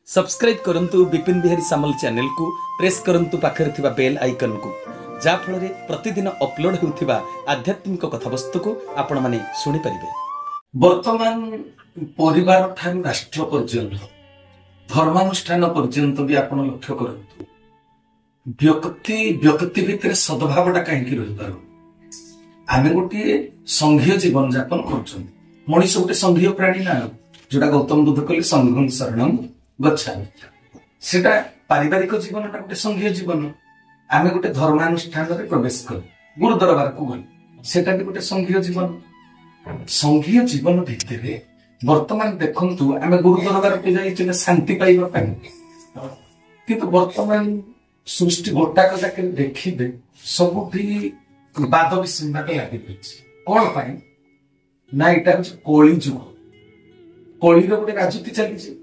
Subscribe करंतु विपिन बिहारी सामल channel को press करंतु पाखरे थिबा बेल आइकन को जा फल प्रतिदिन अपलोड होउथिबा आध्यात्मिक कथावस्तु को आपण माने सुनि परिबे। वर्तमान परिवार ठान राष्ट्र पर्यंत धर्मानुष्ठान पर्यंत भी आपण लक्ष्य करंतु व्यक्ति भितर सद्भावटा कहीं रही पार आमे गोटे संघीय जीवन यापन कर मनीष गोटे संघीय प्राणी ना जोटा गौतम बुद्ध कहले संघं शरणं गच्छामि सेटा पारिवारिक जीवन गोटे संघीय जीवन आमे गोटे धर्मानुष्ठान रे प्रवेश कर गुरु दरबार को गल सेटा भी गोटे संघीय जीवन भितर वर्तमान देखंतु आमे गुरु दरबार पे जाई शांति पाइबा किंतु वर्तमान सृष्टि गोटाक जाके देखिबे सबुठी बाद विसंवाद लागि पछि कोन पाई ना इटा कली जुग कलिर गोटे राजनीति चली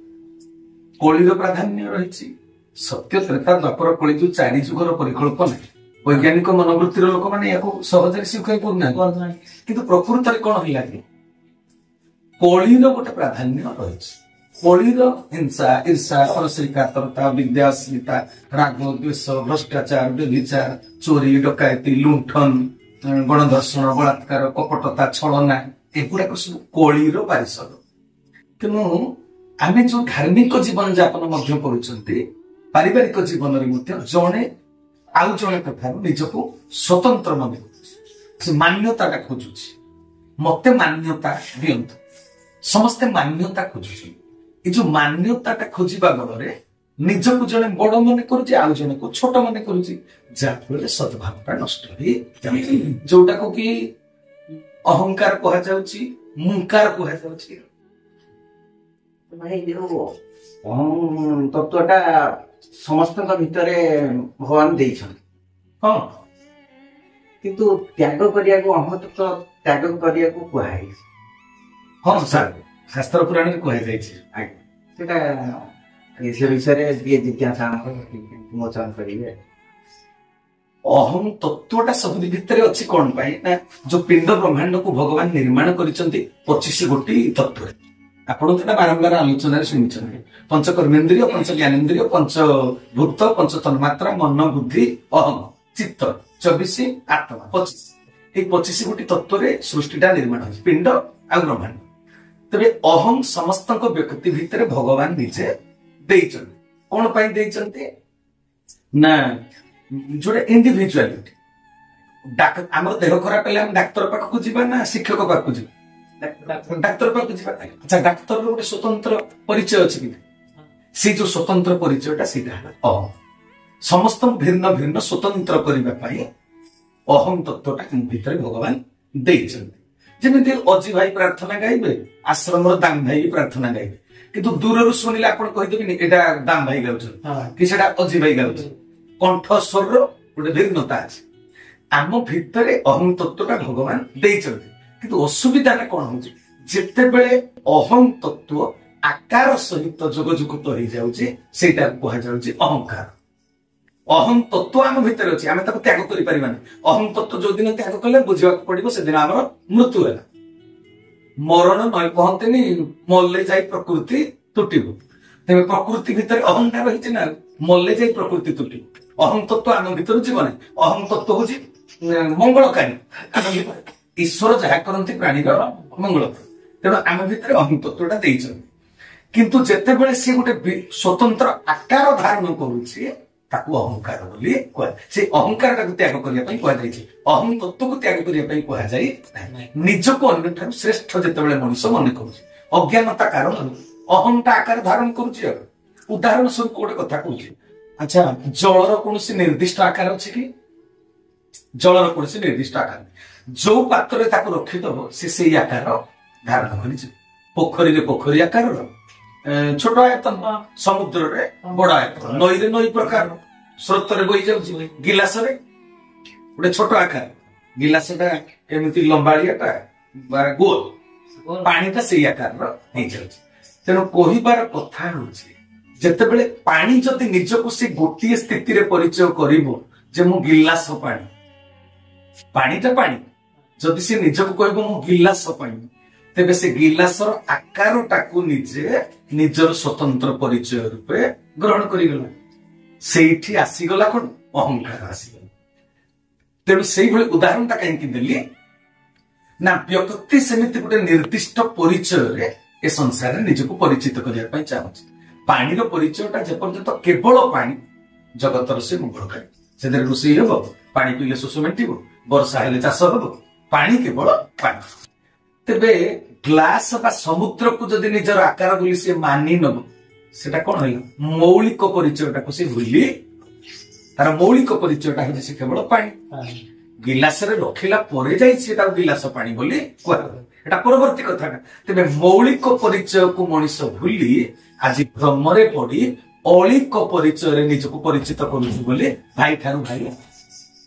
कलिर प्राधान्य रही सत्य त्रेता द्वापर कली जो चारि जुगर परिकल्पना वैज्ञानिक मनोवृत्तिर लोक मैंने सहज स्वीकार करना किंतु प्रकृत में कौन है कलिर गोटे प्राधान्य रही कलिर हिंसा ईर्षा परश्रीकातरता विद्याश्रिता राग द्वेष भ्रष्टाचार व्यभिचार चोरी डकायती लुंठन गणधर्षण बलात्कार कपटता छलना एगुड़ाक सब कलिर पारिषद तेणु आमे जो धार्मिक जीवन यापन करुछंती पारिवारिक जीवन रे जड़े आउ जड़े कथा निजको स्वतंत्र मन से मान्यता खोजु मते मान्यता दियंतु समस्ते मान्यता खोजु जो मान्यता खोजा बल निजको जड़े बड़ मन करुचे आउ जने को छोट मन करुचे जहाँफल सद्भावटा नष्ट जोटा को कि अहंकार कहा जाउची मुंकार कहा जाउची तत्वटा समस्त भितर भगवान हाँ किंतु त्याग करिया को अहम तत्व त्याग करिया को कहा हाँ सर शास्त्र पुराण में कहा सेटा इस विषय दिए जिज्ञासा मोचन करिवे अहम तत्वटा सब भितर अच्छी कौन पाई ना जो पिंड ब्रह्मांड को भगवान निर्माण करिसंती 25 गोटी तत्व आपण तो बारंबार आलोचना शुणी पंच कर्मेन्द्रिय पंच ज्ञानेन्द्रिय पंच भूत पंच तन्मात्रा मन बुद्धि अहम चित्त 24 आत्मा 25 ये 25 गोटी तत्व सृष्टिटा निर्माण हो पिंड आ ब्रह्मांड तबे अहम समस्त व्यक्ति भितर भगवान निजे कौन पाई देइचंती ना जोड़े इंडिविजुआलिटी आम देह खराब हेल्ले डाक्तर पाखक जीवा ना शिक्षक पाखक जीवा डाक्तर पाखक जीवा अच्छा डाक्तर गोटे स्वतंत्र परिचय अच्छी कि से जो स्वतंत्र परिचयटा सीधा अहम समस्त भिन्न भिन्न स्वतंत्र करने अहम तत्वटा भितर भगवान जमी अजी भाई प्रार्थना गाइबे आश्रम दाम भाई भी प्रार्थना गाइबे किंतु दूर शुणिले आप कहीदेवी एटा दाम भाई गाउछन कि सेटा अजी भाई गाउछन कंठस्वर गोटे भिन्नता अच्छे आम भितर अहम तत्वटा भगवान देइचंती किंतु असुविधा कौन हो जिते बेले अहम तत्व आकार सहित जोगजुक्त हो जाउची सेटा कहा जाउची अहंकार अहम तत्व आम भितर अच्छे आम त्याग करि परिबानी अहम तत्व जो दिन त्याग कले बुझा पड़ो से दिन आम मृत्यु है मरण नई कहते मल्ले जाई प्रकृति तुटिब तेज प्रकृति भितर अहंकार रही ना मल्ले जाई प्रकृति तुटिब अहम तत्व आम भर जीवन अहम तत्व हूँ मंगलकारी ईश्वर जहाँ करती प्राणी मंगल तेणु आम भर अहम तत्वटा देइछन किंतु जेते बेले सी गोटे स्वतंत्र आकार धारण करुछि ताकू अहंकार बोली कह से अहंकार टाक त्याग करने कहुई अहम तत्व को त्याग करने कहुई निज को अन्य श्रेष्ठ जिते मनुष्य मन कर अज्ञानता कारण अहंटा आकार धारण करुछि उदाहरण स्वरूप गोटे कथा कहूँ अच्छा जलर कौन निर्दिष्ट आकार अच्छी कि जलर कौन निर्दिष्ट आकार जो पात्र रखिद से आकार धारण कर पोखरी पोखरी आकार छोट आयतन समुद्र रे बड़ आयतन नई रे नई प्रकार स्रोत रे बही जाउछि गिलास रे गोटे छोट आकार गिलासटा एमती लंबाड़ियाटा गोल पानीटा से आकार हो जाउछि तेणु कहिबार कथा होछि जेतेबेले पानी जदि निजको से गोटे स्थिति रे परिचय करिवो जे मु गिलास पानी पानीटा पानी जदि से निजको कहबो मु गिलास पानी ତେବେ ସେ ଗିଲାସର ଆକାରଟାକୁ ନିଜେ ନିଜର ସ୍ୱତନ୍ତ୍ର ପରିଚୟ ରୂପେ ଗ୍ରହଣ କରିଗଲା। ସେଇଠି ଆସିଗଲା କଣ? ଅହଙ୍କାର ଆସିଗଲା। ତେଣୁ ସେଇଭଳି ଉଦାହରଣଟା କାହିଁକି ଦେଲି ନା ବ୍ୟକ୍ତି ସେମିତି ଗୋଟେ ନିର୍ଦ୍ଦିଷ୍ଟ ପରିଚୟରେ ଏ ସଂସାରରେ ନିଜକୁ ପରିଚିତ କରିବା ପାଇଁ ଚାହୁଁଛି। ପାଣିର ପରିଚୟଟା ଯେପର୍ଯ୍ୟନ୍ତ କେବଳ ପାଣି, ଜଗତର ସେ ମଙ୍ଗଳକାରୀ। ସେଥିରେ ରୋଷେଇ ହବ, ପାଣି ପିଇଲେ ଶୋଷ ମେଣ୍ଟିବ, ବର୍ଷା ହେଲେ ଚାଷ ହବ, ପାଣି କେବଳ ପାଣି। ତେବେ ଗ୍ଲାସ ବା ସମୁଦ୍ରକୁ ଯଦି ନିଜର ଆକାର ବୋଲି ସେ ମାନି ନବ, ସେଟା କଣ ହେଲା? ମୌଳିକ ପରିଚୟଟାକୁ ସେ ଭୁଲି, ତାର ମୌଳିକ ପରିଚୟଟା ହେଉଛି ସେ କେବଳ ପାଣି। ଗିଲାସରେ ରଖିଲା ପରେ ଯାଇ ସେ ତାକୁ ଗିଲାସ ପାଣି ବୋଲି କୁହାଗଲା, ଏଟା ପରବର୍ତ୍ତୀ କଥାଟା। ତେବେ ମୌଳିକ ପରିଚୟକୁ ମଣିଷ ଭୁଲି ଆଜି ଭ୍ରମରେ ପଡି ଅଳିକ ପରିଚୟରେ ନିଜକୁ ପରିଚିତ କରୁଛୁ ବୋଲି ଭାଇ ଠାରୁ ଭାଇ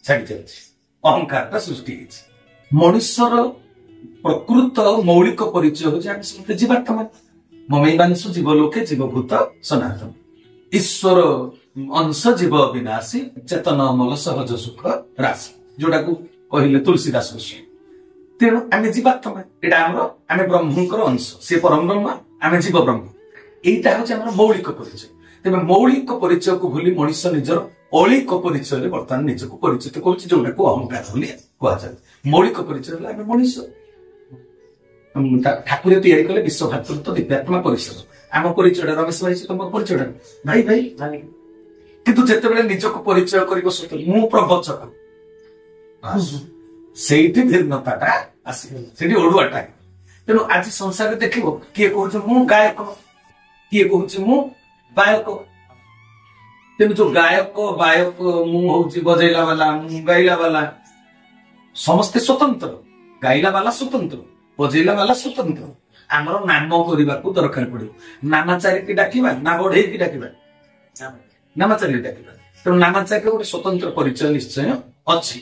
ଛାଡି ଯାଉଛି, ଅହଙ୍କାରଟା ସୃଷ୍ଟି ହେଇଛି। ମଣିଷର ପ୍ରକୃତ ମୌଳିକ ପରିଚୟ ହଉଛି ଆମେ ସମସ୍ତେ ଜୀବାତ୍ମା। ମମୈବାଂଶ ଜୀବଲୋକେ ଜୀବଭୂତ ସନାତନ। ଈଶ୍ୱର ଅଂଶ ଜୀବ ବିନାଶୀ, ଚେତନ ଅମଳ ସହଜ ସୁଖ ରାଶି, ଯୋଉଟାକୁ କହିଲେ ତୁଳସୀଦାସ ଗୋସ୍ୱାମୀ। ତେଣୁ ଆମେ ଜୀବାତ୍ମା, ଏଇଟା ଆମର, ଆମେ ବ୍ରହ୍ମଙ୍କର ଅଂଶ, ସେ ପରମ ବ୍ରହ୍ମ, ଆମେ ଜୀବ ବ୍ରହ୍ମ। এইটা হচ্ছে আমার মৌলিক পরিচয়। তেমন মৌলিক পরিচয়কে ভুলি মনিষ নিজের অলিক পরিচয় বর্তমান নিজকে পরিচিত করছে, যেটা অহংকার বলে কুযাଏ। মৌলিক পরিচয় হলে আমি মনিষ। ঠাকুর তৈরি কলে বিশ্ব ভাতৃত্ব দিব্যাত্মা পরিষদ। আম পরিচয়টা রমেশ ভাই, তোমার পরিচয়টা ভাই ভাই। কিন্তু যেতবে নিজকে পরিচয় করিব সত মু প্রবচক, সেইটি ভিন্নতাটা আসবে, সেটি অড়ুয়াটা। তেণু আজ সংসারে দেখিব কিଏ কହୁছে মু গায়ক, କିଏ କହୁଛି ମୁଁ ବାୟକ। ତେଣୁ ଯୋଉ ଗାୟକ ବାୟକ, ମୁଁ ହଉଛି ବଜେଇଲା ବାଲା, ମୁଁ ଗାଇଲା ବାଲା, ସମସ୍ତେ ସ୍ୱତନ୍ତ୍ର। ଗାଇଲା ବାଲା ସ୍ୱତନ୍ତ୍ର, ବଜେଇଲା ବାଲା ସ୍ୱତନ୍ତ୍ର। ଆମର ନାମ କରିବାକୁ ଦରକାର ପଡିବ। ନାମାଚାରିକି ଡାକିବା ନା ବଢେଇକି ଡାକିବା? ନାମାଚାରିକି ଡାକିବା। ତେଣୁ ନାମାଚାରିର ଗୋଟେ ସ୍ୱତନ୍ତ୍ର ପରିଚୟ ନିଶ୍ଚୟ ଅଛି।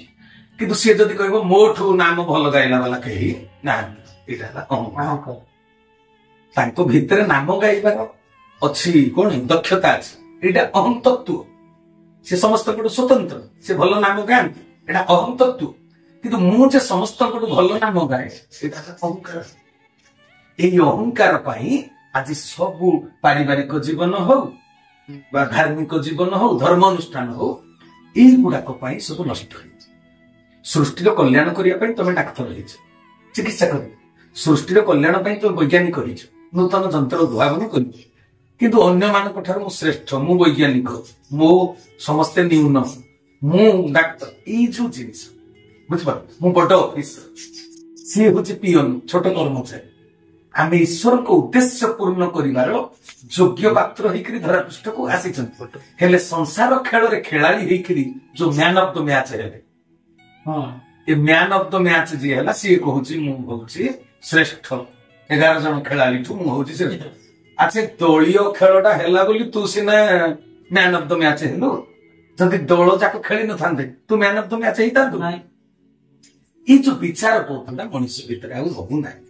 କିନ୍ତୁ ସିଏ ଯଦି କହିବ ମୋଠୁ ନାମ ଭଲ ଗାଇଲା ବାଲା କେହି ନାହାନ୍ତି, ଏଇଟା ହେଲା ଅହଙ୍କାର। ତାଙ୍କ ଭିତରେ ନାମ ଗାଇବାର ଅଛି କଣ ଦକ୍ଷତା ଅଛି, ଏଇଟା ଅହଂ ତତ୍ତ୍ୱ। ସେ ସମସ୍ତଙ୍କଠୁ ସ୍ୱତନ୍ତ୍ର, ସେ ଭଲ ନାମ ଗାଆନ୍ତି, ଏଇଟା ଅହଂ ତତ୍ତ୍ୱ। କିନ୍ତୁ ମୁଁ ଯେ ସମସ୍ତଙ୍କଠୁ ଭଲ ନାମ ଗାଏ, ସେଇଟା ଅହଙ୍କାର। ଏଇ ଅହଙ୍କାର ପାଇଁ ଆଜି ସବୁ ପାରିବାରିକ ଜୀବନ ହଉ ବା ଧାର୍ମିକ ଜୀବନ ହଉ, ଧର୍ମ ଅନୁଷ୍ଠାନ ହଉ, ଏଇଗୁଡାକ ପାଇଁ ସବୁ ନଷ୍ଟ ହେଇଛି। ସୃଷ୍ଟିର କଲ୍ୟାଣ କରିବା ପାଇଁ ତମେ ଡାକ୍ତର ହେଇଛ, ଚିକିତ୍ସା କରିବ। ସୃଷ୍ଟିର କଲ୍ୟାଣ ପାଇଁ ତମେ ବୈଜ୍ଞାନିକ ହେଇଛ, ନୂତନ ଯନ୍ତ୍ର ଉଦ୍ଭାବନ କରିବ। କିନ୍ତୁ ଅନ୍ୟମାନଙ୍କ ଠାରୁ ମୁଁ ଶ୍ରେଷ୍ଠ, ମୁଁ ବୈଜ୍ଞାନିକ, ମୋ ସମସ୍ତେ ନ୍ୟୁନ, ମୁଁ ଡାକ୍ତର, ଏଇ ଯୋଉ ଜିନିଷ ବୁଝିପାର, ମୁଁ ବଡ ଅଫିସର, ସିଏ ହଉଛି ପିଅନ, ଛୋଟ କର୍ମଚାରୀ। ଆମେ ଈଶ୍ୱରଙ୍କ ଉଦ୍ଦେଶ୍ୟ ପୂର୍ଣ୍ଣ କରିବାର ଯୋଗ୍ୟ ପାତ୍ର ହେଇକରି ଧରାପୃଷ୍ଠକୁ ଆସିଛନ୍ତି। ହେଲେ ସଂସାର ଖେଳରେ ଖେଳାଳି ହେଇକରି ଯୋଉ ମ୍ୟାନ ଅଫ ଦ ମ୍ୟାଚ ହେଲେ, ଏ ମ୍ୟାନ ଅଫ ଦ ମ୍ୟାଚ ଯିଏ ହେଲା, ସିଏ କହୁଛି ମୁଁ ହଉଛି ଶ୍ରେଷ୍ଠ, 11 ଜଣ ଖେଳାଳିଠୁ ମୁଁ ହଉଛି ଶ୍ରେଷ୍ଠ। ଆଚ୍ଛା, ଦଳୀୟ ଖେଳଟା ହେଲା ବୋଲି ତୁ ସିନା ମ୍ୟାନ ଅଫ ଦ ମ୍ୟାଚ ହେଲୁ, ଯଦି ଦଳ ଯାକ ଖେଳି ନଥାନ୍ତେ ତୁ ମ୍ୟାନ ଅଫ ଦ ମ୍ୟାଚ ହେଇଥାନ୍ତୁ। ଏଇ ଯୋଉ ବିଚାର ବୋଧଟା ମଣିଷ ଭିତରେ ଆଉ ରହୁନାହିଁ।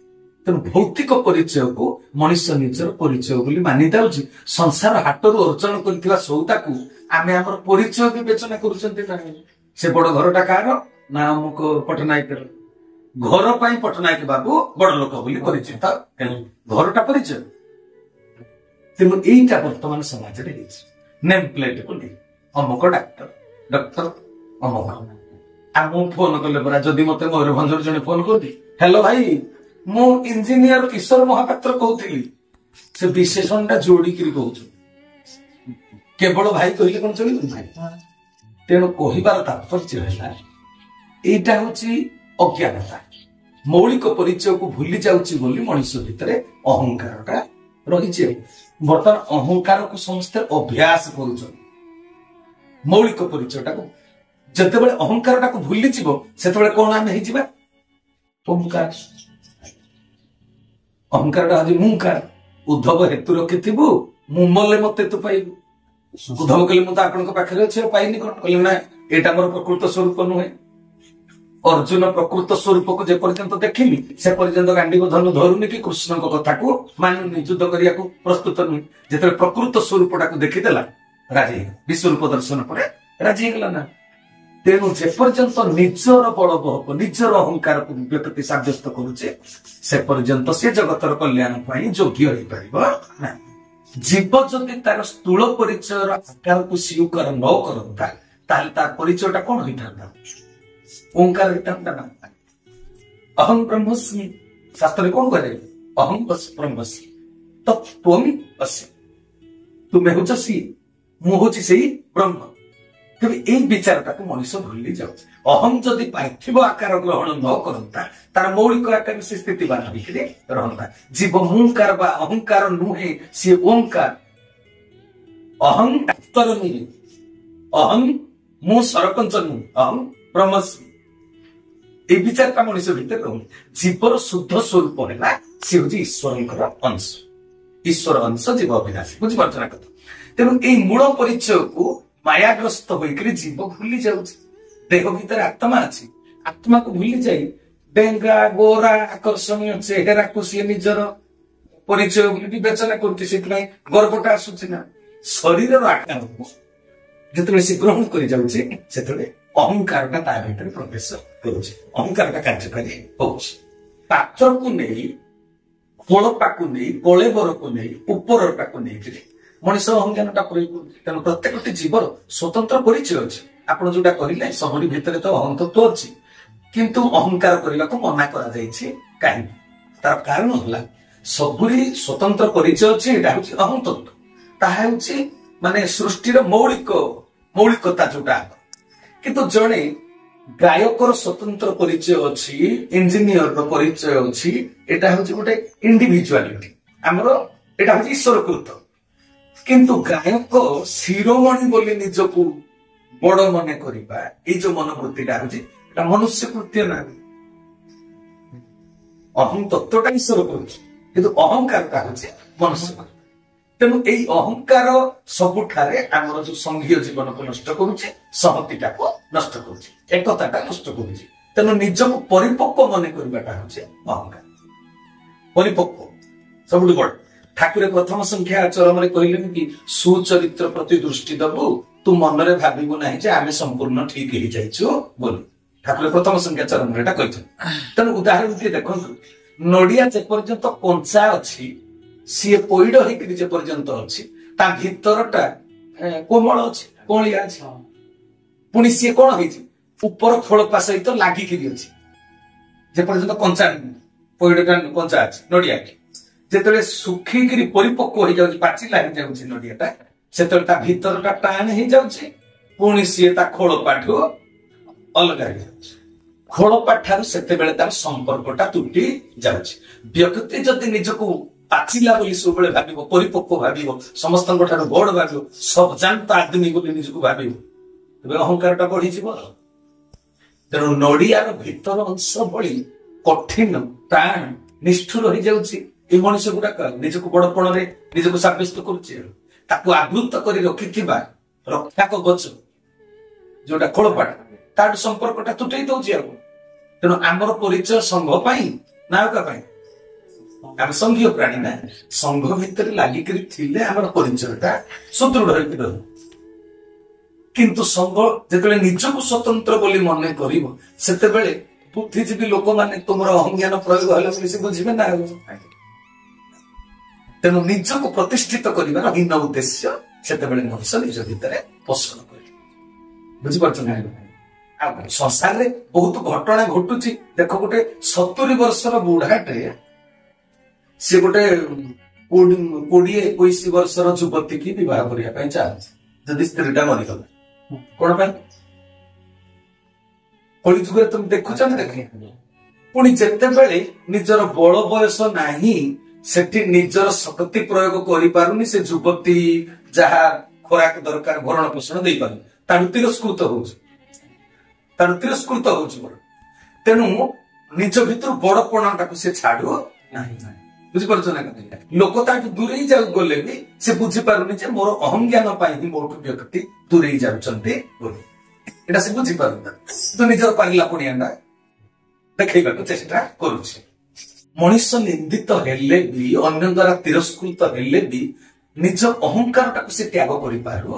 ତେଣୁ ଭୌତିକ ପରିଚୟକୁ ମଣିଷ ନିଜର ପରିଚୟ ବୋଲି ମାନି ଯାଉଛି। ସଂସାର ହାଟରୁ ଅର୍ଜନ କରିଥିବା ସଉଦାକୁ ଆମେ ଆମର ପରିଚୟ ବିବେଚନା କରୁଛନ୍ତି ନା। ସେ ବଡ ଘରଟା କାହାର? ନା ଅମୁକ ପଟ୍ଟନାୟକର। ଘର ପାଇଁ ପଟ୍ଟନାୟକ ବାବୁ ବଡ ଲୋକ ବୋଲି ପରିଚିତ, ଘରଟା ପରିଚୟ। ତେଣୁ ଏଇଟା ବର୍ତ୍ତମାନ ସମାଜରେ ହେଇଛି। ନେମ୍ ପ୍ଲେଟକୁ ନେଇ ଅମୁକ ଡାକ୍ତର, ଡକ୍ଟର ଅମୁକ। ଆଉ ମୁଁ ଫୋନ କଲେ ପରା, ଯଦି ମତେ ମୟୂରଭଞ୍ଜରୁ ଜଣେ ଫୋନ କରୁଛି, ହ୍ୟାଲୋ ଭାଇ, ମୁଁ ଇଞ୍ଜିନିୟର କିଶୋର ମହାପାତ୍ର କହୁଥିଲି, ସେ ବିଶେଷଣଟା ଯୋଡିକିରି କହୁଛୁ, କେବଳ ଭାଇ କହିଲେ କଣ ଚଳିବ? ତେଣୁ କହିବାର ତାତ୍ପର୍ଯ୍ୟ ହେଲା, ଏଇଟା ହଉଛି ଅଜ୍ଞାନତା। ମୌଳିକ ପରିଚୟକୁ ଭୁଲି ଯାଉଛି ବୋଲି ମଣିଷ ଭିତରେ ଅହଙ୍କାରଟା ରହିଛି। ବର୍ତ୍ତମାନ ଅହଙ୍କାରକୁ ସମସ୍ତେ ଅଭ୍ୟାସ କରୁଛନ୍ତି। ମୌଳିକ ପରିଚୟଟାକୁ ଯେତେବେଳେ ଅହଙ୍କାରଟାକୁ ଭୁଲିଯିବ, ସେତେବେଳେ କଣ ଆମେ ହେଇଯିବା? ଓଙ୍କାର। ଅହଙ୍କାରଟା ହଉଛି ମୁଁକାର। ଉଦ୍ଧବ ହେତୁ ରଖିଥିବୁ, ମୁଁ ମଲେ ମତେ ତୁ ପାଇବୁ। ଉଦ୍ଧବ କହିଲେ ମୁଁ ତ ଆପଣଙ୍କ ପାଖରେ ଅଛି, ଆଉ ପାଇନି କଣ? କହିଲେ ନା, ଏଇଟା ମୋର ପ୍ରକୃତ ସ୍ୱରୂପ ନୁହେଁ। ଅର୍ଜୁନ ପ୍ରକୃତ ସ୍ୱରୂପକୁ ଯେ ପର୍ଯ୍ୟନ୍ତ ଦେଖିନି, ସେ ପର୍ଯ୍ୟନ୍ତ ଗାଣ୍ଡିବ ଧନୁ ଧରୁନି କି କୃଷ୍ଣଙ୍କ କଥାକୁ ମାନୁନି, ଯୁଦ୍ଧ କରିବାକୁ ପ୍ରସ୍ତୁତ ନୁହେଁ। ଯେତେବେଳେ ପ୍ରକୃତ ସ୍ୱରୂପଟାକୁ ଦେଖିଦେଲା, ରାଜି ହେଇଗଲା। ବିଶ୍ୱରୂପ ଦର୍ଶନ ପରେ ରାଜି ହେଇଗଲା ନା। ତେଣୁ ଯେପର୍ଯ୍ୟନ୍ତ ନିଜର ବଳବହକ ନିଜର ଅହଙ୍କାରକୁ ବ୍ୟକ୍ତି ସାବ୍ୟସ୍ତ କରୁଛେ ସେ ପର୍ଯ୍ୟନ୍ତ ସେ ଜଗତର କଲ୍ୟାଣ ପାଇଁ ଯୋଗ୍ୟ ହେଇପାରିବ ନାହିଁ। ଜୀବ ଯଦି ତାର ସ୍ଥୂଳ ପରିଚୟର ଆକାରକୁ ସ୍ୱୀକାର ନ କରନ୍ତା ତାହେଲେ ତାର ପରିଚୟଟା କଣ ହେଇଥାନ୍ତା? ଓଙ୍କାର ହେଇଥାନ୍ତା ନା। ଅହଂ ବ୍ରହ୍ମସ୍ମି ଶାସ୍ତ୍ରରେ କଣ କୁହାଯାଏ? ଅହଂ ବ୍ରହ୍ମସ୍ମି ତତ୍ତ୍ୱଂ ଅସି। ତୁମେ ହଉଛ ସିଏ, ମୁଁ ହଉଛି ସେଇ ବ୍ରହ୍ମ। ତେବେ ଏଇ ବିଚାରଟାକୁ ମଣିଷ ଭୁଲି ଯାଉଛି। ଅହଂ ଯଦି ପାର୍ଥିବ ଆକାର ଗ୍ରହଣ ନ କରନ୍ତା ତାର ମୌଳିକ ଆକାର ସେ ସ୍ଥିତିବାନ ହେଇକି ରହନ୍ତା। ଜୀବ ମୁଁକାର ବା ଅହଙ୍କାର ନୁହେଁ, ସିଏ ଓଙ୍କାର। ଅହଂ ଡାକ୍ତର ନୁହେଁ, ଅହଂ ମୁଁ ସରପଞ୍ଚ ନୁହେଁ, ଅହଂ ବ୍ରହ୍ମସ୍ମି। এই বিচারটা মনুষ্য ভিতরে রହୁନି। জীবর শুদ্ধ স্বরূপ ହେଲା সে হচ্ছে ঈশ্বরଙ୍କର ଅଂଶ। ঈশ্বর ଅଂଶ জীব ଅବିନାଶୀ। ବୁଝିପାରୁଛ ନା କଥା? ତେଣୁ ଏଇ ମୂଳ ପରିଚୟକୁ ମାୟାଗ୍ରସ୍ତ ହୋଇକରି ଜୀବ ଭୁଲି ଯାଉଛି। ଦେହ ଭିତରେ ଆତ୍ମା ଅଛି, ଆତ୍ମାକୁ ଭୁଲି ଯାଇ ଡେଙ୍ଗା ଗୋରା ଆକର୍ଷଣୀୟ ଚେହେରାକୁ ସିଏ ନିଜର ପରିଚୟ ବୋଲି ବିବେଚନା କରୁଛି। ସେଥିପାଇଁ ଗର୍ବଟା ଆସୁଛି ନା। ଶରୀରର ଆକାରକୁ ଯେତେବେଳେ ସେ ଗ୍ରହଣ କରି ଯାଉଛି ସେତେବେଳେ ଅହଙ୍କାରଟା ତା ଭିତରେ ପ୍ରବେଶ କରୁଛି, ଅହଙ୍କାରଟା କାର୍ଯ୍ୟକାରୀ ହଉଛି। ପାତ୍ରକୁ ନେଇ, ଖୋଳପାକୁ ନେଇ, କଳେବରକୁ ନେଇ, ଉପରଟାକୁ ନେଇକିରି ମଣିଷ ଅହଙ୍କାରଟା ପ୍ରୟୋଗ କରୁଛି। ତେଣୁ ପ୍ରତ୍ୟେକଟି ଜୀବର ସ୍ୱତନ୍ତ୍ର ପରିଚୟ ଅଛି। ଆପଣ ଯୋଉଟା କହିଲେ ସମରି ଭିତରେ ତ ଅହଂ ତତ୍ତ୍ୱ ଅଛି, କିନ୍ତୁ ଅହଙ୍କାର କରିବାକୁ ମନା କରାଯାଇଛି କାହିଁକି? ତାର କାରଣ ହେଲା ସବୁରି ସ୍ୱତନ୍ତ୍ର ପରିଚୟ ଅଛି। ଏଇଟା ହଉଛି ଅହଂ ତତ୍ତ୍ୱ। ତାହା ହେଉଛି ମାନେ ସୃଷ୍ଟିର ମୌଳିକତା ଯୋଉଟା। କିନ୍ତୁ ଜଣେ ଗାୟକର ସ୍ୱତନ୍ତ୍ର ପରିଚୟ ଅଛି, ଇଞ୍ଜିନିୟରର ପରିଚୟ ଅଛି। ଏଟା ହଉଛି ଗୋଟେ ଇଣ୍ଡିଭିଜୁଆଲିଟି, ଆମର ଏଟା ହଉଛି ଈଶ୍ୱରକୃତ। କିନ୍ତୁ ଗାୟକ ଶିରୋମଣି ବୋଲି ନିଜକୁ ବଡ ମନେ କରିବା, ଏଇ ଯୋଉ ମନୋବୃତ୍ତିଟା ହଉଛି ଏଟା ମନୁଷ୍ୟ କୃତ୍ୟ ନାହିଁ। ଅହଂ ତତ୍ତ୍ୱଟା ଈଶ୍ୱର କରୁଛି, କିନ୍ତୁ ଅହଙ୍କାରଟା ହଉଛି ମନୁଷ୍ୟ। ତେଣୁ ଏଇ ଅହଙ୍କାର ସବୁଠାରେ ଆମର ଯୋଉ ସଂଘୀୟ ଜୀବନକୁ ନଷ୍ଟ କରୁଛି, ସଂହତିଟାକୁ ନଷ୍ଟ କରୁଛି, ଏକତାଟା ନଷ୍ଟ କରୁଛି। ତେଣୁ ନିଜକୁ ପରିପକ୍ୱ ମନେ କରିବାଟା ହଉଛି ଅହଙ୍କାର। ପରିପକ୍ୱ ସବୁଠୁ ବଡ। ଠାକୁରେ ପ୍ରଥମ ସଂଖ୍ୟା ଚରମରେ କହିଲେନି କି ସୁଚରିତ୍ର ପ୍ରତି ଦୃଷ୍ଟି ଦବୁ, ତୁ ମନରେ ଭାବିବୁ ନାହିଁ ଯେ ଆମେ ସମ୍ପୂର୍ଣ୍ଣ ଠିକ ହେଇଯାଇଛୁ ବୋଲି। ଠାକୁରେ ପ୍ରଥମ ସଂଖ୍ୟା ଚରମରେ ଏଟା କହିଛନ୍ତି। ତେଣୁ ଉଦାହରଣ ଟିକେ ଦେଖନ୍ତୁ, ନଡିଆ ଯେପର୍ଯ୍ୟନ୍ତ କଞ୍ଚା ଅଛି, ସିଏ ପଇଡ ହେଇକିରି ଯେ ପର୍ଯ୍ୟନ୍ତ ଅଛି, ତା ଭିତରଟା କୋମଳ ଅଛି, କଅଁଳିଆ ଅଛି। ପୁଣି ସିଏ କଣ ହେଇଛି? ଉପର ଖୋଳପା ସହିତ ଲାଗିକିରି ଅଛି। ଯେପର୍ଯ୍ୟନ୍ତ କଞ୍ଚା ପଇଡଟା କଞ୍ଚା ଅଛି ନଡିଆଟି, ଯେତେବେଳେ ଶୁଖିକିରି ପରିପକ୍ୱ ହେଇଯାଉଛି, ପାଚିଲା ହେଇଯାଉଛି ନଡିଆଟା, ସେତେବେଳେ ତା ଭିତରଟା ଟାଣ ହେଇଯାଉଛି। ପୁଣି ସିଏ ତା ଖୋଳପାଠୁ ଅଲଗା ହେଇଯାଉଛି। ଖୋଳପା ଠାରୁ ସେତେବେଳେ ତାର ସମ୍ପର୍କଟା ତୁଟି ଯାଉଛି। ବ୍ୟକ୍ତି ଯଦି ନିଜକୁ ପାଚିଲା ବୋଲି ସବୁବେଳେ ଭାବିବ, ପରିପକ୍ୱ ଭାବିବ, ସମସ୍ତଙ୍କ ଠାରୁ ବଡ ଭାବିବ, ସବଜାନ୍ତ ଆଦମୀ ବୋଲି ନିଜକୁ ଭାବିବ, ତେବେ ଅହଙ୍କାରଟା ବଢିଯିବ। ତେଣୁ ନଡିଆର ଭିତର ଅଂଶ ଭଳି କଠିନ, ଟାଣ, ନିଷ୍ଠୁର ହେଇଯାଉଛି এই ମଣିଷ ଗୁଡାକ। ନିଜକୁ ବଡପଣରେ ନିଜକୁ ସାବ୍ୟସ୍ତ କରୁଛି। ତାକୁ ଆବୃତ କରି ରଖିଥିବା ରକ୍ଷା କବଚ ଯୋଉଟା ଖୋଳପାଟ, ତାଠୁ ସମ୍ପର୍କଟା ତୁଟେଇ ଦଉଛି। ଆଉ ତେଣୁ ଆମର ପରିଚୟ ସଂଘ ପାଇଁ ନା ଆଉ କା ପାଇଁ? ଆମେ ସଂଘୀୟ ପ୍ରାଣୀ ନା। ସଂଘ ଭିତରେ ଲାଗିକରି ଥିଲେ ଆମର ପରିଚୟଟା ସୁଦୃଢ ହେଇକି ରହିବ। କିନ୍ତୁ ସଂଘ ଯେତେବେଳେ ନିଜକୁ ସ୍ୱତନ୍ତ୍ର ବୋଲି ମନେ କରିବ, ସେତେବେଳେ ବୁଦ୍ଧିଜୀବୀ ଲୋକମାନେ ତୁମର ଅହଂଜ୍ଞାନ ପ୍ରୟୋଗ ହେଲେ ବୋଲି ସେ ବୁଝିବେ ନା। ତେଣୁ ନିଜକୁ ପ୍ରତିଷ୍ଠିତ କରିବାର ହୀନ ଉଦ୍ଦେଶ୍ୟ ସେତେବେଳେ ମଣିଷ ନିଜ ଭିତରେ ପୋଷଣ କରେ। ବୁଝିପାରୁଛ ନା? ଆଉ ସଂସାରରେ ବହୁତ ଘଟଣା ଘଟୁଛି। ଦେଖ, ଗୋଟେ 70 ବର୍ଷର ବୁଢାଟେ ସେ ଗୋଟେ 20-21 ବର୍ଷର ଯୁବତୀ କି ବିବାହ କରିବା ପାଇଁ ଚାହୁଁଛି। ଯଦି ସ୍ତ୍ରୀଟା ମରିଗଲା, କଣ ପାଇଁ? କଳି ଯୁଗରେ ତମେ ଦେଖୁଛ ନା? ଦେଖେ, ପୁଣି ଯେତେବେଳେ ନିଜର ବଳ ବୟସ ନାହିଁ, ସେଠି ନିଜର ଶକ୍ତି ପ୍ରୟୋଗ କରିପାରୁନି, ସେ ଯୁବତୀ ଯାହା ଖୋରାକ ଦରକାର ଭରଣ ପୋଷଣ ଦେଇପାରୁନି, ତାଠୁ ତିରସ୍କୃତ ହଉଛି, ବଡ। ତେଣୁ ନିଜ ଭିତରୁ ବଡପଣାଟାକୁ ସେ ଛାଡୁ ନାହିଁ। ବୁଝିପାରୁଛ ନା? ଲୋକ ତାଠୁ ଦୂରେଇ ଯାଉ ଗଲେ ବି ସେ ବୁଝିପାରୁନି ଯେ ମୋର ଅହଂଜ୍ଞାନ ପାଇଁ ହିଁ ମୋଠୁ ବ୍ୟକ୍ତି ଦୂରେଇ ଯାଉଛନ୍ତି ବୋଲି। ଏଟା ସେ ବୁଝିପାରୁନି। ତ ନିଜର ପାରିଲା ପଣିଆଟା ଦେଖେଇବାକୁ ଚେଷ୍ଟା କରୁଛି। ମଣିଷ ନିନ୍ଦିତ ହେଲେ ବି, ଅନ୍ୟ ଦ୍ୱାରା ତିରସ୍କୃତ ହେଲେ ବି ନିଜ ଅହଙ୍କାରଟାକୁ ସେ ତ୍ୟାଗ କରିପାରୁ।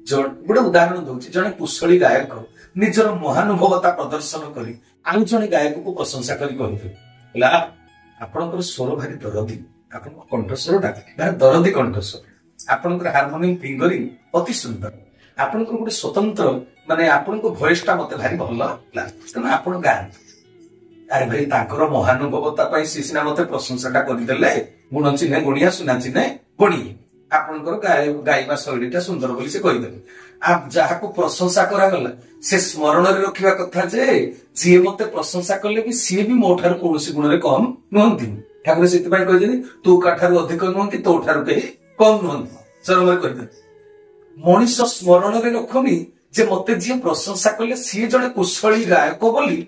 ଗୋଟେ ଉଦାହରଣ ଦଉଛି, ଜଣେ କୁଶଳୀ ଗାୟକ ନିଜର ମହାନୁଭବତା ପ୍ରଦର୍ଶନ କରି ଆଉ ଜଣେ ଗାୟକକୁ ପ୍ରଶଂସା କରି କହିଥିଲେ, ଆପଣଙ୍କର ସ୍ୱର ଭାରି ଦରଦୀ, ଆପଣଙ୍କ କଣ୍ଠସ୍ୱରଟା ଭାରି ଦରଦୀ କଣ୍ଠସ୍ୱର, ଆପଣଙ୍କର ହାରମୋନିୟମ ଫିଙ୍ଗରିଂ ଅତି ସୁନ୍ଦର, ଆପଣଙ୍କର ଗୋଟେ ସ୍ୱତନ୍ତ୍ର ମାନେ ଆପଣଙ୍କ ଭଏସ ଟା ମତେ ଭାରି ଭଲ ଲାଗେ, ତେଣୁ ଆପଣ ଗାଆନ୍ତୁ। ଆରେ ଭାଇ, ତାଙ୍କର ମହାନୁଭବତା ପାଇଁ ସେ ସିନା ମତେ ପ୍ରଶଂସା ଟା କରିଦେଲେ, ଗୁଣ ଚିହ୍ନେ ଗୁଣିଆ, ସୁନା ଚିହ୍ନେ ଗୁଣି, ଆପଣଙ୍କର ଗାଇବା ଶୈଳୀଟା ସୁନ୍ଦର ବୋଲି ସେ କହିଦେଲେ। ଯାହାକୁ ପ୍ରଶଂସା କରାଗଲା ସେ ସ୍ମରଣରେ ରଖିବା କଥା ଯେ ଯିଏ ମତେ ପ୍ରଶଂସା କଲେ ବି ସିଏ ବି ମୋ ଠାରୁ କୌଣସି ଗୁଣରେ କମ ନୁହନ୍ତି। ଠାକୁର ସେଥିପାଇଁ କହିଛନ୍ତି, ତୁ କାଠାରୁ ଅଧିକ ନୁହଁ କି ତୋ ଠାରୁ କେହି କମ ନୁହନ୍ତି, ଚରମରେ କହିଦେଲେ। ମଣିଷ ସ୍ମରଣରେ ରଖୁନି ଯେ ମତେ ଯିଏ ପ୍ରଶଂସା କଲେ ସିଏ ଜଣେ କୁଶଳୀ ଗାୟକ ବୋଲି,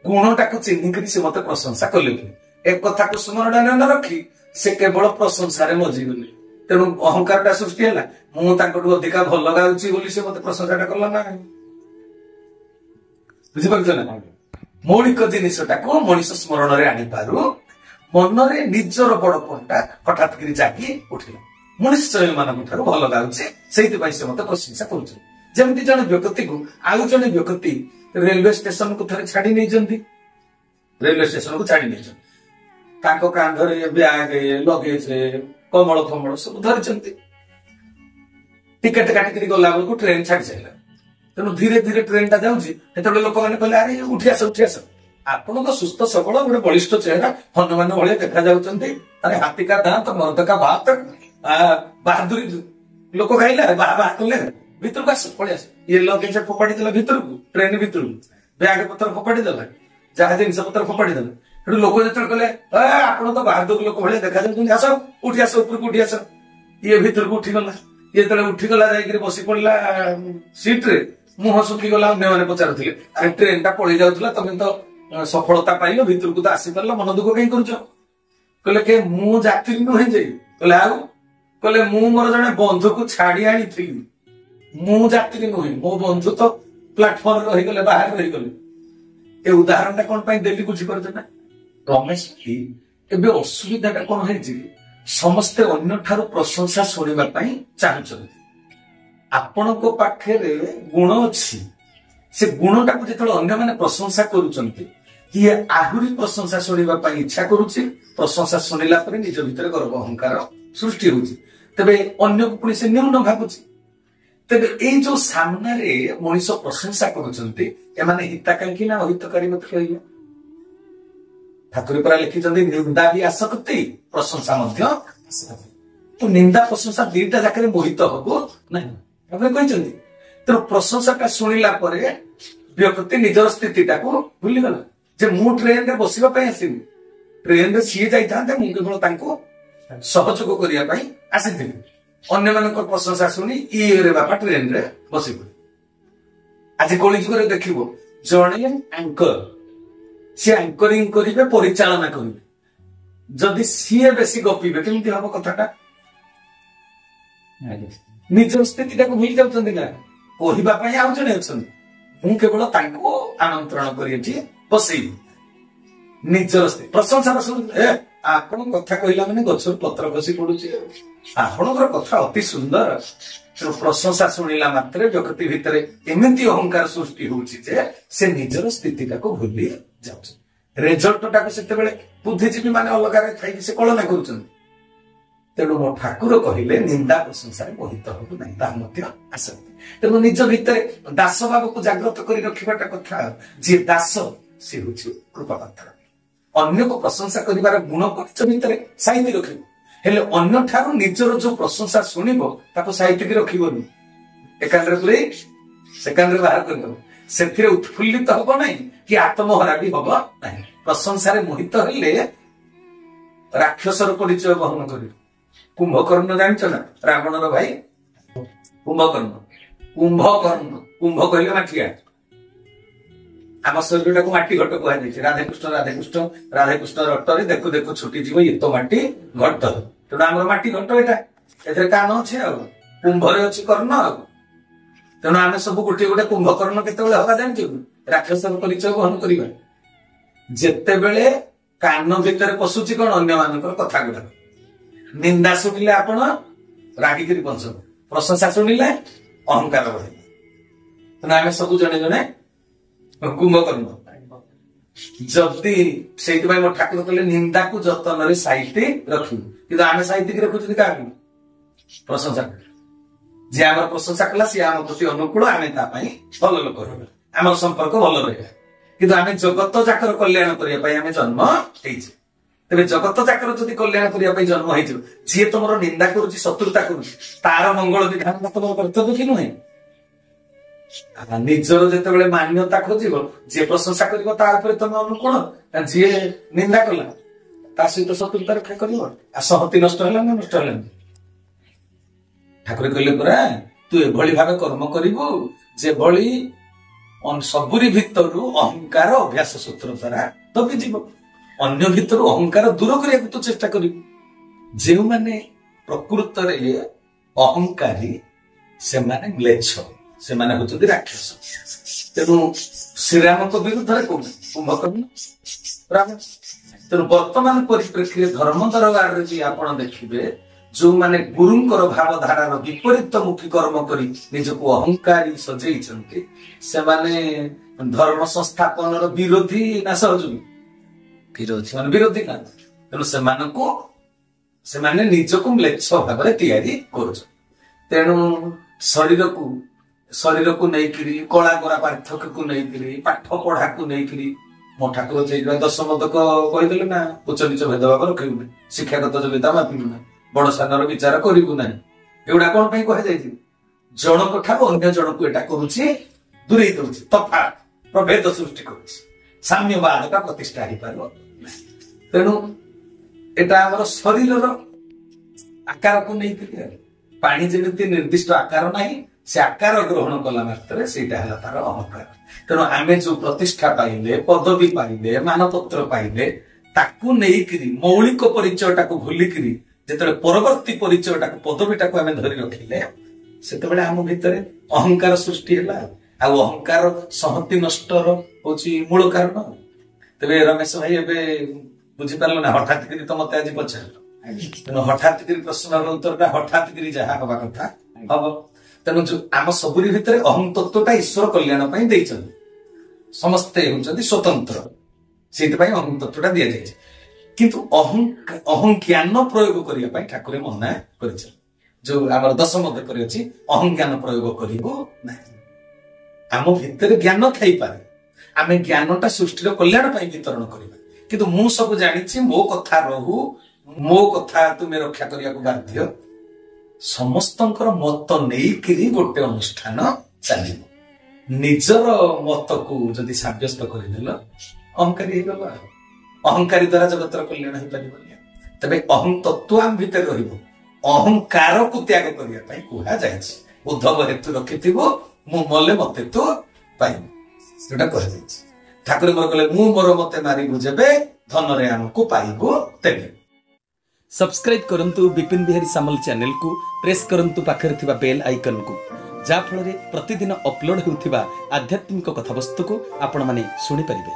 ଗୁଣଟାକୁ ଚିହ୍ନିକରି ସେ ମତେ ପ୍ରଶଂସା କଲେ ବୋଲି। ଏ କଥାକୁ ସ୍ମରଣରେ ନ ରଖି ସେ କେବଳ ପ୍ରଶଂସାରେ ମଜିଗଲେ, ତେଣୁ ଅହଙ୍କାରଟା ସୃଷ୍ଟି ହେଲା। ମୁଁ ତାଙ୍କଠୁ ଅଧିକା ଭଲ ଗାଉଛି ବୋଲି ସେ ମତେ ପ୍ରଶଂସାଟା କଲା ନା, ବୁଝିପାରୁଛ ନା? ମୌଳିକ ଜିନିଷଟାକୁ ମଣିଷ ସ୍ମରଣରେ ଆଣିପାରୁ, ମନରେ ନିଜର ବଡପଣଟା ହଠାତ୍ କରି ଜାଗି ଉଠିଲା, ମୁଁ ନିଶ୍ଚୟ ଏମାନଙ୍କ ଠାରୁ ଭଲ ଗାଉଛି, ସେଇଥିପାଇଁ ସେ ମତେ ପ୍ରଶଂସା କରୁଛନ୍ତି। ଯେମିତି ଜଣେ ବ୍ୟକ୍ତିକୁ ଆଉ ଜଣେ ବ୍ୟକ୍ତି ରେଲୱେ ଷ୍ଟେସନକୁ ଥରେ ଛାଡି ନେଇଛନ୍ତି, ରେଲୱେ ଷ୍ଟେସନକୁ ଛାଡି ନେଇଛନ୍ତି, ତାଙ୍କ କାନ୍ଧରେ ବ୍ୟାଗ, ଲଗେଜ, କମଳ ଫମଳ ସବୁ ଧରିଛନ୍ତି। ଟିକେଟ କାଟିକିରି ଗଲା ବେଳକୁ ଟ୍ରେନ ଛାଡି ସାରିଲା, ତେଣୁ ଧୀରେ ଧୀରେ ଟ୍ରେନ ଟା ଯାଉଛି। ସେତେବେଳେ ଲୋକମାନେ କହିଲେ, ଆରେ ଉଠି ଆସ ଉଠି ଆସ, ଆପଣଙ୍କ ସୁସ୍ଥ ସବଳ ଗୋଟେ ବଳିଷ୍ଠ ଚେହେରା, ହନୁମାନ ଭଳିଆ ଦେଖା ଯାଉଛନ୍ତି, ଆରେ ହାତୀ କା ଦାନ୍ତ ମର୍ଦ କା ବାତ, ବାହାଦୁରୀ ଲୋକ ଖାଇଲା, ବାହା ବାହା କଲେ, ଭିତରକୁ ଆସ, ପଳେଇ ଆସ। ଇଏ ଲଗେଜ ଫୋପାଡି ଦେଲା ଭିତରକୁ, ଟ୍ରେନ ଭିତରକୁ, ବ୍ୟାଗ ପତ୍ର ଫୋପାଡି ଦେଲା, ଯାହା ଜିନିଷ ପତ୍ର ଫୋପାଡି ଦେଲା। ସେଠୁ ଲୋକ ଯେତେବେଳେ କହିଲେ, ଆପଣ ତ ବାହାଦୁର ଲୋକ ଭଳିଆ ଦେଖାଯାଉଛନ୍ତି, ଆସ ଉଠି ଆସ, ଉପରକୁ ଉଠି ଆସ। ଇଏ ଭିତରକୁ ଉଠିଗଲା, ଇଏ ଯେତେବେଳେ ଉଠିଗଲା ଯାଇକିରି ବସି ପଡିଲା ସିଟରେ, ମୁହଁ ଶୁଖିଗଲା। ଅନ୍ୟମାନେ ପଚାରୁଥିଲେ, ଆରେ ଟ୍ରେନ ଟା ପଳେଇ ଯାଉଥିଲା, ତମେ ତ ସଫଳତା ପାଇଲ, ଭିତରକୁ ତ ଆସିପାରିଲ, ମନ ଦୁଃଖ କାହିଁ କରୁଛ? କହିଲେ, କେ ମୁଁ ଯାତ୍ରୀ ନୁହେଁ ଯେ। କହିଲେ, ଆଉ? କହିଲେ, ମୁଁ ମୋର ଜଣେ ବନ୍ଧୁକୁ ଛାଡି ଆଣିଥିଲି, ମୁଁ ଯାତ୍ରୀ ନୁହେଁ, ମୋ ବନ୍ଧୁ ତ ପ୍ଲାଟଫର୍ମରେ ରହିଗଲେ, ବାହାରେ ରହିଗଲେ। ଏ ଉଦାହରଣଟା କଣ ପାଇଁ ଦେଲି ବୁଝିପାରୁଛ ନା? ରମେଶ ଭାଇ, ଏବେ ଅସୁବିଧାଟା କଣ ହେଇଛି, ସମସ୍ତେ ଅନ୍ୟଠାରୁ ପ୍ରଶଂସା ଶୁଣିବା ପାଇଁ ଚାହୁଁଛନ୍ତି। ଆପଣଙ୍କ ପାଖରେ ଗୁଣ ଅଛି, ସେ ଗୁଣଟାକୁ ଯେତେବେଳେ ଅନ୍ୟମାନେ ପ୍ରଶଂସା କରୁଛନ୍ତି, ଇଏ ଆହୁରି ପ୍ରଶଂସା ଶୁଣିବା ପାଇଁ ଇଚ୍ଛା କରୁଛି। ପ୍ରଶଂସା ଶୁଣିଲା ପରେ ନିଜ ଭିତରେ ଗର୍ବ ଅହଙ୍କାର ସୃଷ୍ଟି ହଉଛି, ତେବେ ଅନ୍ୟକୁ ପୁଣି ସେ ନ୍ୟୁନ ଭାବୁଛି। ତେବେ ଏଇ ଯୋଉ ସାମ୍ନାରେ ମଣିଷ ପ୍ରଶଂସା କରୁଛନ୍ତି, ଏମାନେ ହିତାକାଂକ୍ଷୀ ନା ଅହିତକାରୀ ମତେ କହିବେ? ଠାକୁର ପରା ଲେଖିଛନ୍ତି, ନିନ୍ଦା ବି ଆସକ୍ତି, ପ୍ରଶଂସା ମଧ୍ୟ ଆସକ୍ତି। ତ ନିନ୍ଦା ପ୍ରଶଂସା ଦିଟା ଯାକରେ ମୋହିତ ହବ ନାହିଁ, ଠାକୁର କହିଛନ୍ତି। ତେଣୁ ପ୍ରଶଂସାଟା ଶୁଣିଲା ପରେ ବ୍ୟକ୍ତି ନିଜର ସ୍ଥିତିଟାକୁ ଭୁଲିଗଲା, ଯେ ମୁଁ ଟ୍ରେନରେ ବସିବା ପାଇଁ ଆସିନି, ଟ୍ରେନରେ ସିଏ ଯାଇଥାନ୍ତେ, ମୁଁ କେବଳ ତାଙ୍କୁ ସହଯୋଗ କରିବା ପାଇଁ ଆସିଥିଲି। ଅନ୍ୟମାନଙ୍କ ପ୍ରଶଂସା ଶୁଣି ଇଏରେ ବାପା ଟ୍ରେନରେ ବସି ପଡେ। ଆଜି କଳି ଯୁଗରେ ଦେଖିବ, ଜଣେ ଆଙ୍କର, ସିଏ ଆଙ୍କରିଂ କରିବେ, ପରିଚାଳନା କରିବେ, ଯଦି ସିଏ ବେଶୀ ଗପିବେ କେମିତି ହବ କଥାଟା? ନିଜର ସ୍ଥିତିଟାକୁ ଭୁଲି ଯାଉଛନ୍ତି ନା, କହିବା ପାଇଁ ଆଉ ଜଣେ ଅଛନ୍ତି, ମୁଁ କେବଳ ତାଙ୍କୁ ଆମନ୍ତ୍ରଣ କରି ଏଠି ବସେଇବି। ନିଜର ସ୍ଥିତି ପ୍ରଶଂସାର ଶୁଣିଲେ, ଆପଣ କଥା କହିଲା ମାନେ ଗଛରୁ ପତ୍ର ଖସି ପଡୁଛି, ଆପଣଙ୍କର କଥା ଅତି ସୁନ୍ଦର। ତେଣୁ ପ୍ରଶଂସା ଶୁଣିଲା ମାତ୍ରେ ବ୍ୟକ୍ତି ଭିତରେ ଏମିତି ଅହଙ୍କାର ସୃଷ୍ଟି ହଉଛି ଯେ ସେ ନିଜର ସ୍ଥିତିଟାକୁ ଭୁଲି ଯାଉଛି। ରେଜଲ୍ଟଟାକୁ ସେତେବେଳେ ବୁଦ୍ଧିଜୀବୀ ମାନେ ଅଲଗାରେ ଥାଇକି ସେ କଳନା କରୁଛନ୍ତି। ତେଣୁ ମୋ ଠାକୁର କହିଲେ, ନିନ୍ଦା ପ୍ରଶଂସାରେ ମୋହିତ ହବୁ ନାହିଁ, ତାହା ମଧ୍ୟ ଆସକ୍ତି। ତେଣୁ ନିଜ ଭିତରେ ଦାସ ଭାବକୁ ଜାଗ୍ରତ କରି ରଖିବାଟା କଥା। ଯିଏ ଦାସ ସେ ହଉଛି କୃପାପାତ୍ର। ଅନ୍ୟକୁ ପ୍ରଶଂସା କରିବାର ଗୁଣ ନିଜ ଭିତରେ ସାଇତି ରଖିବ, ହେଲେ ଅନ୍ୟଠାରୁ ନିଜର ଯୋଉ ପ୍ରଶଂସା ଶୁଣିବ ତାକୁ ସାଇତିକି ରଖିବନି, ଏକାଣ୍ଡରେ ପୁରେଇ ସେକାଣ୍ଡରେ ବାହାର କରିଦବ। ସେଥିରେ ଉତ୍ଫୁଲ୍ଲିତ ହବ ନାହିଁ କି ଆତ୍ମହରା ବି ହବ ନାହିଁ। ପ୍ରଶଂସାରେ ମୋହିତ ହେଲେ ରାକ୍ଷସର ପରିଚୟ ବହନ କରିବ। କୁମ୍ଭକର୍ଣ୍ଣ ଜାଣିଛ ନା, ରାବଣର ଭାଇ କୁମ୍ଭକର୍ଣ୍ଣ। କୁମ୍ଭକର୍ଣ୍ଣ, କୁମ୍ଭ କହିଲେ ମାଠିଆ, ଆମ ଶରୀରଟାକୁ ମାଟି ଘଟ କୁହାଯାଇଛି। ରାଧାକୃଷ୍ଣ ରାଧାକୃଷ୍ଣ ରାଧାକୃଷ୍ଣ ରଟରେ ଦେଖୁ ଦେଖୁ ଛୁଟିଯିବ ଇଏ ତ ମାଟି ଘଟ। ତେଣୁ ଆମର ମାଟି ଘଟ ଏଇଟା, ଏଥିରେ କାନ ଅଛି, ଆଉ କୁମ୍ଭରେ ଅଛି କର୍ଣ୍ଣ। ଆଉ ତେଣୁ ଆମେ ସବୁ ଗୋଟିଏ ଗୋଟେ କୁମ୍ଭକର୍ଣ୍ଣ କେତେବେଳେ ହବା ଜାଣିଛୁ? ରାକ୍ଷସର ପରିଚୟ ବହନ କରିବା ଯେତେବେଳେ କାନ ଭିତରେ ପଶୁଛି କଣ, ଅନ୍ୟମାନଙ୍କର କଥା ଗୁଡାକ। ନିନ୍ଦା ଶୁଣିଲେ ଆପଣ ରାଗିକିରି ବଞ୍ଚ, ପ୍ରଶଂସା ଶୁଣିଲେ ଅହଙ୍କାର ବଢେଇବା। ତେଣୁ ଆମେ ସବୁ ଜଣେ ଜଣେ କୁମ୍ଭକର୍ଣ୍ଣ। ଯଦି ସେଇଥିପାଇଁ ମୋ ଠାକୁର କହିଲେ ନିନ୍ଦାକୁ ଯତନରେ ସାଇତି ରଖିବୁ, କିନ୍ତୁ ଆମେ ସାଇତିକି ରଖୁଛନ୍ତି କାହାକୁ? ପ୍ରଶଂସା। ଯିଏ ଆମର ପ୍ରଶଂସା କଲା ସିଏ ଆମ ପ୍ରତି ଅନୁକୂଳ, ଆମେ ତା ପାଇଁ ଭଲ ଲୋକ ରହିବା, ଆମର ସମ୍ପର୍କ ଭଲ ରହିବା। କିନ୍ତୁ ଆମେ ଜଗତ ଯାକର କଲ୍ୟାଣ କରିବା ପାଇଁ ଆମେ ଜନ୍ମ ହେଇଛେ। ତେବେ ଜଗତ ଯାକର ଯଦି କଲ୍ୟାଣ କରିବା ପାଇଁ ଜନ୍ମ ହେଇଯିବ, ଯିଏ ତମର ନିନ୍ଦା କରୁଛି, ଶତ୍ରୁତା କରୁଛି, ତାର ମଙ୍ଗଳ ବିଧାନ ତମର କର୍ତ୍ତବ୍ୟ କି ନୁହେଁ? ନିଜର ଯେତେବେଳେ ମାନ୍ୟତା ଖୋଜିବ, ଯିଏ ପ୍ରଶଂସା କରିବ ତା ଉପରେ ତମେ ଅନୁକୂଳ, ଯିଏ ନିନ୍ଦା କଲା ତା ସହିତ ଶତ୍ରୁତା ରକ୍ଷା କରିବ। ଆଉ ସଂହତି ନଷ୍ଟ ହେଲା ନା ନଷ୍ଟ ହେଲାନି? ଠାକୁର କହିଲେ ପରା ତୁ ଏଭଳି ଭାବେ କର୍ମ କରିବୁ ଯେଭଳି ସବୁରି ଭିତରୁ ଅହଙ୍କାର ଅଭ୍ୟାସ ସୂତ୍ର ଦ୍ୱାରା ଦବିଯିବ। ଅନ୍ୟ ଭିତରୁ ଅହଙ୍କାର ଦୂର କରିବାକୁ ତୁ ଚେଷ୍ଟା କରିବୁ। ଯେଉଁମାନେ ପ୍ରକୃତରେ ଅହଙ୍କାରୀ ସେମାନେ ମ୍ଲେଚ୍ଛ, ସେମାନେ ହଉଛନ୍ତି ରାକ୍ଷସ। ତେଣୁ ଶ୍ରୀରାମଙ୍କ ବିରୁଦ୍ଧରେ କୁମ୍ଭକର୍ଣ୍ଣ ରାବଣ। ତେଣୁ ବର୍ତ୍ତମାନ ପରିପ୍ରେକ୍ଷୀରେ ଧର୍ମ ଦରବାରରେ ବି ଆପଣ ଦେଖିବେ, ଯୋଉମାନେ ଗୁରୁଙ୍କର ଭାବଧାରାର ବିପରୀତ ମୁଖୀ କର୍ମ କରି ନିଜକୁ ଅହଙ୍କାରୀ ସଜେଇଛନ୍ତି, ସେମାନେ ଧର୍ମ ସଂସ୍ଥାପନର ବିରୋଧୀ ନା ସହଯୋଗୀ? ସେମାନେ ବିରୋଧୀ ନା। ତେଣୁ ସେମାନେ ନିଜକୁ ମ୍ଲେଚ୍ଛ ଭାବରେ ତିଆରି କରୁଛନ୍ତି। ତେଣୁ ଶରୀରକୁ ନେଇକିରି, କଳା ଗୋରା ପାର୍ଥକ୍ୟକୁ ନେଇକିରି, ପାଠ ପଢାକୁ ନେଇକିରି, ମୋ ଠାକୁର ସେଇଥିପାଇଁ ଦଶମତକ କହିଦେଲେ ନା, ଉଚ୍ଚ ନିଚ ଭେଦଭାବ ରଖିବୁ ନାହିଁ, ଶିକ୍ଷାଗତ ଯୋଗ୍ୟତା ମାପିବୁ ନାହିଁ, ବଡ ସାନର ବିଚାର କରିବୁ ନାହିଁ। ଏଗୁଡା କଣ ପାଇଁ କୁହାଯାଇଛି? ଜଣକ ଠାରୁ ଅନ୍ୟ ଜଣକୁ ଏଟା କରୁଛି, ଦୂରେଇ ଦଉଛି, ତଫାତ୍ ପ୍ରଭେଦ ସୃଷ୍ଟି କରୁଛି, ସାମ୍ୟବାଦଟା ପ୍ରତିଷ୍ଠା ହେଇପାରିବ। ତେଣୁ ଏଟା ଆମର ଶରୀରର ଆକାରକୁ ନେଇକିରି, ପାଣି ଯେମିତି ନିର୍ଦ୍ଦିଷ୍ଟ ଆକାର ନାହିଁ, ସେ ଆକାର ଗ୍ରହଣ କଲା ମାତ୍ରେ ସେଇଟା ହେଲା ତାର ଅହଙ୍କାର। ତେଣୁ ଆମେ ଯୋଉ ପ୍ରତିଷ୍ଠା ପାଇଲେ, ପଦବୀ ପାଇଲେ, ମାନପତ୍ର ପାଇଲେ, ତାକୁ ନେଇକିରି ମୌଳିକ ପରିଚୟଟାକୁ ଭୁଲିକିରି ଯେତେବେଳେ ପରବର୍ତ୍ତୀ ପରିଚୟଟାକୁ, ପଦବୀଟାକୁ ଆମେ ଧରି ରଖିଲେ, ସେତେବେଳେ ଆମ ଭିତରେ ଅହଙ୍କାର ସୃଷ୍ଟି ହେଲା। ଆଉ ଅହଙ୍କାର ସଂହତି ନଷ୍ଟର ହଉଛି ମୂଳ କାରଣ। ତେବେ ରମେଶ ଭାଇ ଏବେ ବୁଝିପାରିଲ ନା? ହଠାତ୍ କରି ତ ମତେ ଆଜି ପଚାରିଲ, ତେଣୁ ହଠାତ୍ କରି ପ୍ରଶ୍ନର ଉତ୍ତରଟା ହଠାତ୍ କରି ଯାହା ହବା କଥା ହବ। ତେଣୁ ଆମ ସବୁରି ଭିତରେ ଅହଂ ତତ୍ତ୍ୱଟା ଈଶ୍ୱର କଲ୍ୟାଣ ପାଇଁ ଦେଇଛନ୍ତି। ସମସ୍ତେ ହେଉଛନ୍ତି ସ୍ୱତନ୍ତ୍ର, ସେଇଥିପାଇଁ ଅହଂ ତତ୍ତ୍ୱଟା ଦିଆଯାଇଛି। କିନ୍ତୁ ଅହଂ ଜ୍ଞାନ ପ୍ରୟୋଗ କରିବା ପାଇଁ ଠାକୁର ମନା କରିଛନ୍ତି। ଯୋଉ ଆମର ଦଶମ ଦେଖରେ ଅଛି, ଅହଂ ଜ୍ଞାନ ପ୍ରୟୋଗ କରିବୁ ନାହିଁ। ଆମ ଭିତରେ ଜ୍ଞାନ ଥାଇପାରେ, ଆମେ ଜ୍ଞାନଟା ସୃଷ୍ଟିର କଲ୍ୟାଣ ପାଇଁ ବିତରଣ କରିବା, କିନ୍ତୁ ମୁଁ ସବୁ ଜାଣିଛି, ମୋ କଥା ରହୁ, ମୋ କଥା ତୁମେ ରକ୍ଷା କରିବାକୁ ବାଧ୍ୟ। ସମସ୍ତଙ୍କର ମତ ନେଇକିରି ଗୋଟେ ଅନୁଷ୍ଠାନ ଚାଲିବ। ନିଜର ମତକୁ ଯଦି ସାବ୍ୟସ୍ତ କରିଦେଲ, ଅହଙ୍କାରୀ ହେଇଗଲ। ଅହଙ୍କାରୀ ଦ୍ଵାରା ଜଗତର କଲ୍ୟାଣ ହେଇପାରିବନି। ତେବେ ଅହଂ ତତ୍ତ୍ୱ ଆମ ଭିତରେ ରହିବ। ଅହଙ୍କାରକୁ ତ୍ୟାଗ କରିବା ପାଇଁ କୁହାଯାଇଛି। ଉଦ୍ଧବ ହେତୁ ରଖିଥିବ, ମୁଁ ମଲେ ମତେ ତୁ ପାଇବୁ, ଯୋଉଟା କୁହାଯାଇଛି। ଠାକୁର ମୋର କହିଲେ, ମୁଁ ମୋର ମତେ ମାରିବୁ ଯେବେ, ଧନରେ ଆମକୁ ପାଇବୁ ତେବେ। सब्सक्राइब करंतु विपिन बिहारी सामल चैनल को प्रेस करंतु पाखरे थिबा बेल आइकन को, जा फଳରେ प्रतिदिन अपलोड होउथिबा आध्यात्मिक कथावस्तु को आपण माने सुनि परिबे।